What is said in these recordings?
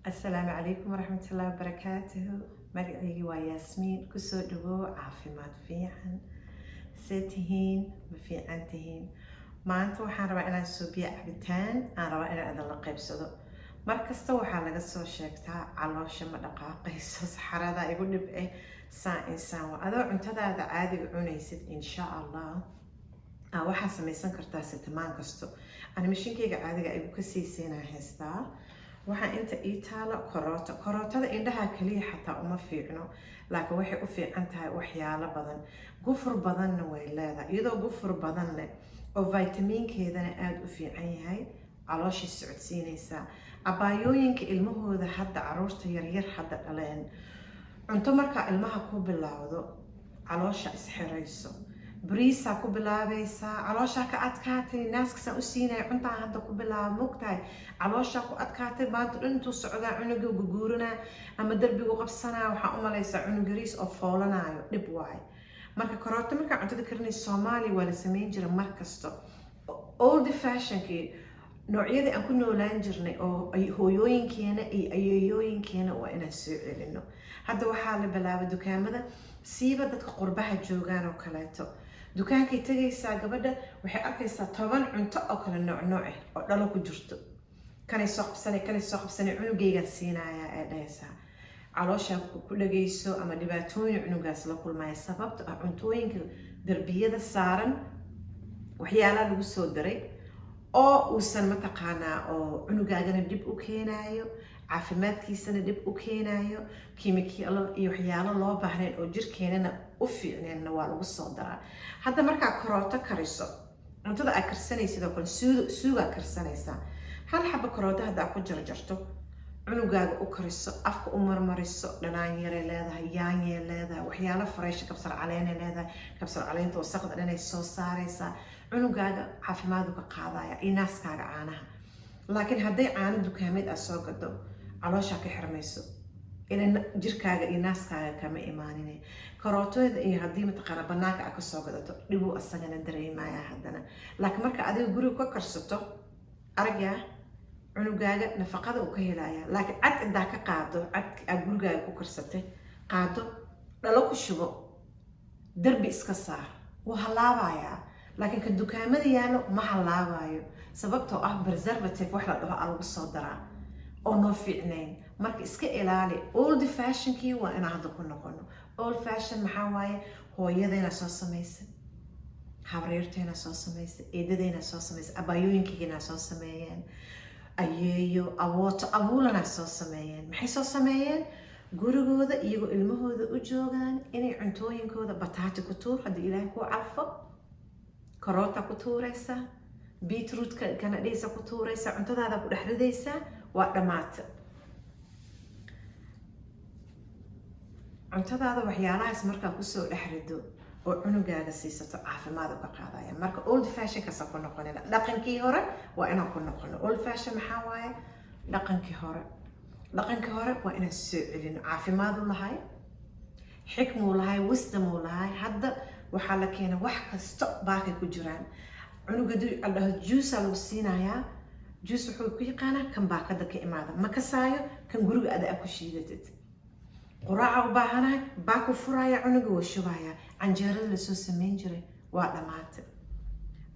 السلام عليكم ورحمة الله وبركاته. magacaygi waa yaasmiin kusoo dhawow caafimaad fiican see tihiin ma fiican tihiin maanta waxaan rabaa inaan suubiyo cabitaan aan rabaa inaan idin la qaybsado markasta waxaa laga soo sheegtaa caloosha ma dhaqaaqayso saxarada igu dhibce saan insaan waa adoo cuntadaada caadiga cunaysid insha allah waxaa samaysan kartaa sitimaan kasto animashinkayga caadiga igu ka siiseenaa haystaa waxaan inta ii taalo korootada indhaha kaliya xataa uma fiicno laakiin waxay u fiican tahay waxyaalo badan gufur badanna way leedahay iyadoo gufur badan leh oo vitamiinkeedana aada u fiican yahay calooshii socodsiinaysaa abaayooyinka ilmahooda hadda caruurta yaryar hadda dhaleen cunto markaa ilmaha ku bilaawdo caloosha isxirayso bariisaa ku bilaabaysaa calooshaa ka adkaatay naaskasaan u siinaya cuntaa hadda ku bilaaba mogtahay calooshaa ku adkaatay maanta dhan intuu socdaa cunuga guguuranaa ama derbigu qabsanaa waxaa u malaysaa cunug yariis oo foolanaayo dhib waayo marka korooto markaa cuntada karinaysa soomaaliya waa la samayn jira mar kasto old fashionkii noocyadii aan ku noolaan jirnay oo hooyooyinkeena iyo ayeeyooyinkeena waa inaan soo celino hadda waxaa la bilaaba dukaamada siiba dadka qurbaha joogaan oo kaleeto dukaankay tagaysaa gabadha waxay arkaysaa 10 cunto oo kale nooc oo dhalo ku jirto kanay soo qabsanay cunugaygaan siinayaa ee dhahaysaa caloosha ku dhagayso ama dhibaatooyin cunugaas la kulmaya sababta ah cuntooyinka darbiyada saaran waxyaalaha lagu soo daray oo uusan mataqaanaa oo cunugaagana dib u keenayo caafimaadkiisana dib u keenayo kiimikaalo iyo waxyaalo loo baahnayn oo jirkeenana u fiicneenna waa lagu soo daraa hadda markaa korooto kariso cuntada aad karsanaysid oo kale suugaa karsanaysaa hal xaba korooto haddaa ku jarjarto cunugaaga u kariso afka u marmariso dhanaan yaray leedahay yaanyay leedahay waxyaalo fresh kabsar caleynay leedahay kabsar caleynta wasaqda dhanay soo saaraysaa cunugaaga caafimaadu ka qaadaya iyo naaskaaga caanaha laakiin hadday caano dukaameed aad soo gado calooshaa ka xirmayso ila jirkaaga iyo naaskaaga kama imaanin karootada iyo haddii mataqaana banaanka aad kasoo gadato dhibuu asagana dareemaya haddana laakiin marka adiga guriga ka karsato aragyaa cunugaaga nafaqada uu ka helaya laakiin cad intaa ka qaado cad aad gurigaaga ku karsatay qaado dhalo ku shubo derbi iska saar wuu halaabayaa laakiin ka dukaamada yaallo ma halaabayo sababtoo ah preservative wax la dhaho aa lagu soo daraa oo noo fiicnayn marka iska ilaali old fashionkii waa inaan hadda ku noqono old fashion maxaa waaye hooyadayna soo samaysay habreertayna soo samaysay eedadayna soo samaysay abaayooyinkaygana soo sameeyeen ayeeyo awooto abuulana soo sameeyeen maxay soo sameeyeen gurigooda iyagoo ilmahooda u joogaan inay cuntooyinkooda bataati ku tuur haddii ilaahay ku calfo karoota ku tuuraysa beetrootka kanadhaysa ku tuuraysa cuntadaada ku dhex ridaysaa waa dhammaata cuntadaada waxyaalahaas markaa kusoo dhex rido oo cunugaaga siisato caafimaad uga qaadaya marka old fashion kasa ku noqonina dhaqankii hore waa inaan ku noqono old fashion maxaa waaye dhaqankii hore waa inaan soo celino caafimaadu lahay xikmuu lahay wisdomuu lahay hadda waxaa la keena wax kasto baakay ku jiraan cunuga dhaho juusa lagu siinayaa juus wuxuu ku yaqaanaa kan baakada ka imaada ma kasaayo kan guriga adaa ku shiidatid quraaca u baahanahay baa ku furaya cunuga waa shubaya canjeerada lasoo samayn jiray waa dhammaatay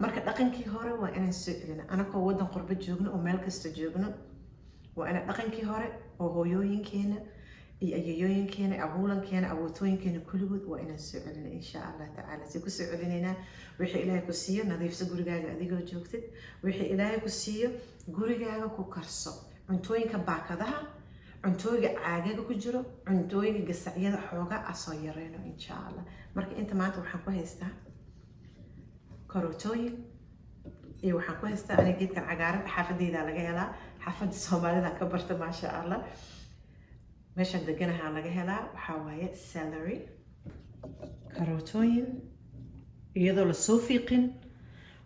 marka dhaqankii hore waa inaan soo celina anakoo waddan qurbo joogno oo meel kasta joogno waa inaan dhaqankii hore oo hooyooyinkeena iyo ayeeyooyinkeena abuulankeena awootooyinkeena kulligood waa inaan soo celina insha allah tacaala si ku soo celinaynaa wixii ilaahay ku siiyo nadiifso gurigaaga adigoo joogtid wixii ilaahay ku siiyo gurigaaga ku karso cuntooyinka baakadaha cuntooyinka caagaga ku jiro cuntooyinka gasacyada xoogaa asoo yareyno insha allah marka inta maanta waxaan ku haystaa karootooyin iyo waxaan ku haystaa aniga geedkan cagaaran xaafadeyda laga helaa xaafadda soomaalida ka barta maasha allah meeshaan deganaha laga helaa waxaa waaye celery karootooyin iyadoo lasoo fiiqin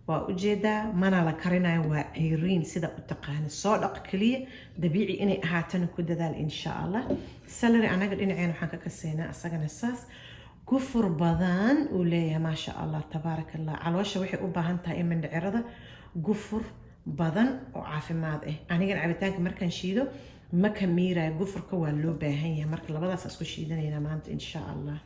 waa ujeedaa mana la karinayo waa ceyriin sida u taqaana soo dhaq kaliya dabiici inay ahaatana ku dadaal insha allah celery anaga dhinaceena waxaan ka kasaynaa asagana saas gufur badan uu leeyahay maasha allah tabaaraka allah caloosha waxay u baahan tahay in mindhicirada gufur badan oo caafimaad ah anigana cabitaanka markaan shiido ma ka miiraya gufurka waa loo baahan yahay marka labadaas isku shiidanayna maanta insha Allah.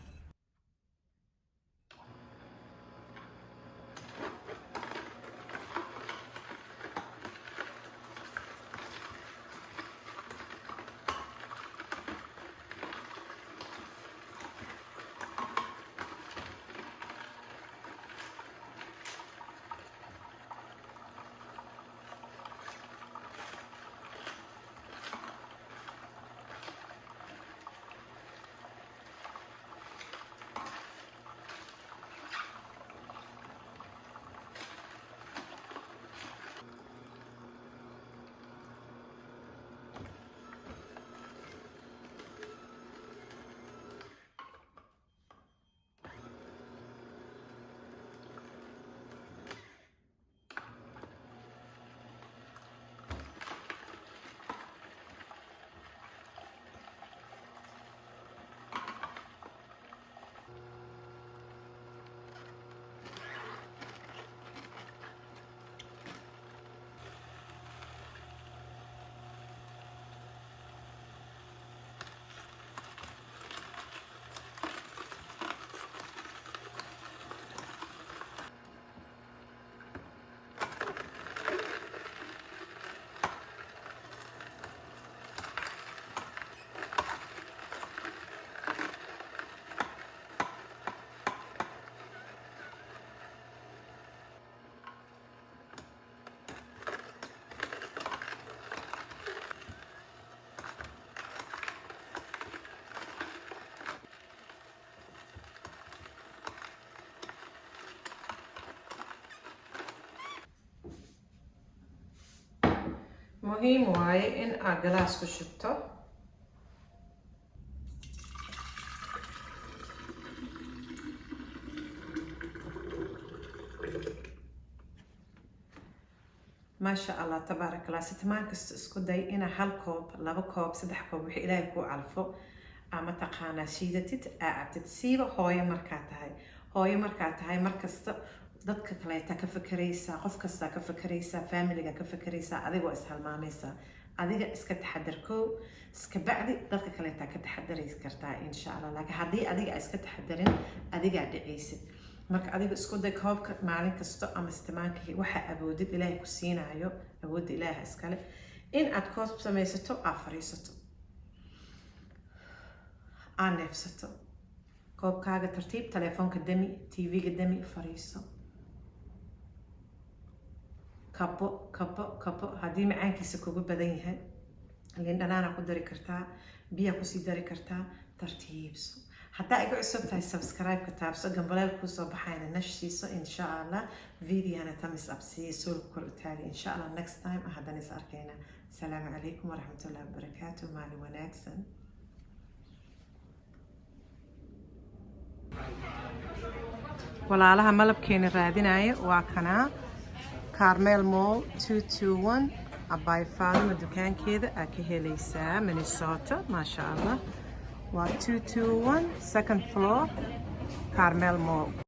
muhiim waaye in aad galaas ku shubto maasha Allah tabaarak Allah sitmaan kasta isku day ina hal koob laba koob saddex koob wixii ilaahay ku calfo ama taqaana shiidatid aacatid siiba hooyo markaa tahay markasta dadka kale ta ka fakaraysa qof kasta ka fakaraysa familiga ka fakaraysa adiga waa ishalmaamaysa adiga iska taxadarko iska bacdi dadka kale ta ka taxadaraysa kartaa insha Allah laakiin hadii adiga iska taxadarin adiga dhicaysid marka adiga isku day koobka maalin kasto ama isticmaalkii waxa awoodid ilaahay ku siinayo awood ilaahay iskale in aad koob samaysato afariisato aan neefsato koobkaaga tartiib telefoonka dami TV-ga dami fariiso kabo haddii macaankiisa kugu badan yahay liin dhanaana ku dari kartaa biya ku sii dari kartaa tartiibso hadaa igu cusub tahay subscribe ka taabso gambaleel ku soo baxayna nashtiiso insha Allah videona tamis absi soo kor taagi insha Allah next time hadan is arkayna assalamu alaykum wa rahmatullahi wa barakatuh maalin wanaagsan walaalaha malabkeena raadinaya waa kana Carmel Mall 221 Abay Fatima dukaankeeda aad ka helaysaa Minnesota masha Allah 221 second floor Carmel Mall